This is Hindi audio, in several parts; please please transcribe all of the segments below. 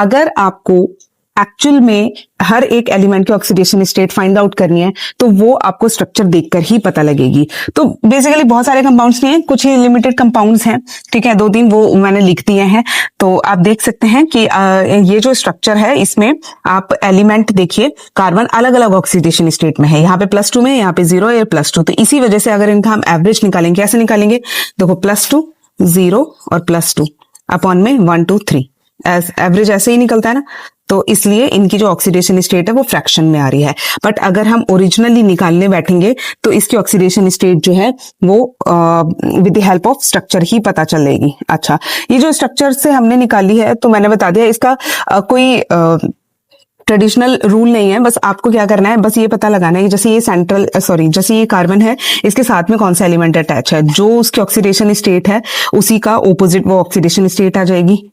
अगर आपको एक्चुअल में हर एक एलिमेंट की ऑक्सीडेशन स्टेट फाइंड आउट करनी है तो वो आपको स्ट्रक्चर देखकर ही पता लगेगी। तो बेसिकली बहुत सारे कंपाउंड्स नहीं है, कुछ ही लिमिटेड कंपाउंड्स हैं, ठीक है, 2-3 वो मैंने लिख दिए हैं। तो आप देख सकते हैं कि ये जो स्ट्रक्चर है इसमें आप एलिमेंट देखिए, कार्बन अलग अलग ऑक्सीडेशन स्टेट में है, यहाँ पे +2 में, यहाँ पे 0 या +2। तो इसी वजह से अगर इनका हम एवरेज निकालेंगे, कैसे निकालेंगे, देखो +2 0 और +2 अपॉन में 1 2 3, एवरेज ऐसे ही निकलता है ना। तो इसलिए इनकी जो ऑक्सीडेशन स्टेट है वो फ्रैक्शन में आ रही है। बट अगर हम ओरिजिनली निकालने बैठेंगे तो इसकी ऑक्सीडेशन स्टेट जो है वो with the help of structure ही पता चलेगी। अच्छा, ये जो स्ट्रक्चर से हमने निकाली है तो मैंने बता दिया इसका कोई ट्रेडिशनल रूल नहीं है, बस आपको क्या करना है, बस ये पता लगाना है जैसे ये जैसे ये कार्बन है इसके साथ में कौन सा एलिमेंट अटैच है, जो उसकी ऑक्सीडेशन स्टेट है उसी का ऑपोजिट वो ऑक्सीडेशन स्टेट आ जाएगी।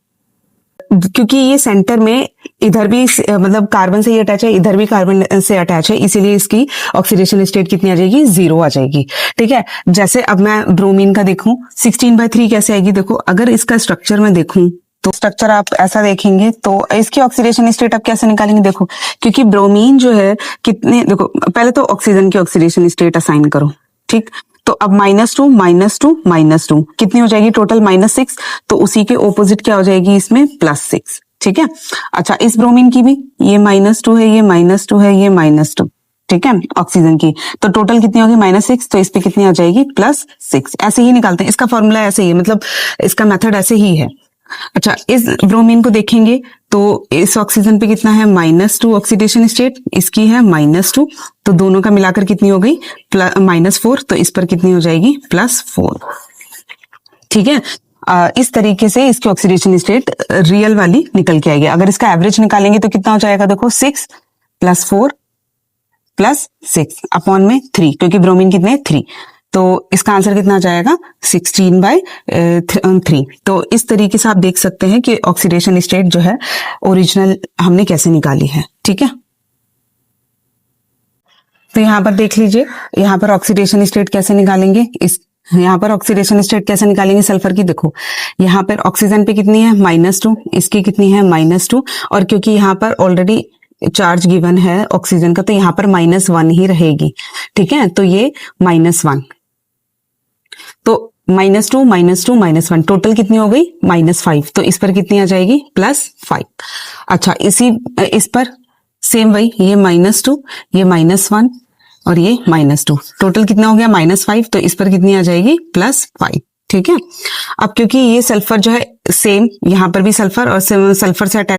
क्योंकि ये सेंटर में इधर भी मतलब कार्बन से ही अटैच है, इधर भी कार्बन से अटैच है, इसीलिए इसकी ऑक्सीडेशन स्टेट कितनी आ जाएगी, 0 आ जाएगी। ठीक है, जैसे अब मैं ब्रोमीन का देखूं 16/3 कैसे आएगी, देखो अगर इसका स्ट्रक्चर में देखूं तो स्ट्रक्चर आप ऐसा देखेंगे तो इसकी ऑक्सीडेशन स्टेट आप कैसे निकालेंगे, देखो क्योंकि ब्रोमीन जो है कितने, देखो पहले तो ऑक्सीजन की ऑक्सीडेशन स्टेट असाइन करो, ठीक। तो अब -2 -2 -2 कितनी हो जाएगी टोटल, -6। तो उसी के ऑपोजिट क्या हो जाएगी इसमें, +6। ठीक है, अच्छा इस ब्रोमीन की भी ये -2 है, ये -2 है, ये -2, ठीक है, ऑक्सीजन की तो टोटल कितनी होगी -6। तो इस पे कितनी आ जाएगी, +6। ऐसे ही निकालते हैं, इसका फॉर्मूला ऐसे ही है, मतलब इसका मेथड ऐसे ही है। अच्छा, इस ब्रोमीन को देखेंगे तो इस ऑक्सीजन पे कितना है, -2 ऑक्सीडेशन स्टेट, इसकी है -2, तो दोनों का मिलाकर कितनी हो गई, -4। तो इस पर कितनी हो जाएगी, +4। ठीक है, इस तरीके से इसकी ऑक्सीडेशन स्टेट रियल वाली निकल के आएगी। अगर इसका एवरेज निकालेंगे तो कितना हो जाएगा, देखो 6 + 4 + 6 अपॉन में 3, क्योंकि ब्रोमीन कितने 3, तो इसका आंसर कितना आ जाएगा, 16/3। तो इस तरीके से आप देख सकते हैं कि ऑक्सीडेशन स्टेट जो है ओरिजिनल हमने कैसे निकाली है। ठीक है, तो यहाँ पर देख लीजिए, यहाँ पर ऑक्सीडेशन स्टेट कैसे निकालेंगे, इस यहाँ पर ऑक्सीडेशन स्टेट कैसे निकालेंगे सल्फर की, देखो यहाँ पर ऑक्सीजन पे कितनी है, -2, इसकी कितनी है, -2, और क्योंकि यहाँ पर ऑलरेडी चार्ज गिवन है ऑक्सीजन का तो यहाँ पर -1 ही रहेगी। ठीक है, तो ये -1, तो -2 -2 -1 टोटल कितनी हो गई, -5। तो इस पर कितनी आ जाएगी, +5। अच्छा, इस पर सेम वही, ये -2, ये -1 और ये -2, टोटल कितना हो गया, -5। तो इस पर कितनी आ जाएगी, +5। ठीक है, अब क्योंकि ये सल्फर जो है सेम, यहाँ पर भी सल्फर और सल्फर से अटैच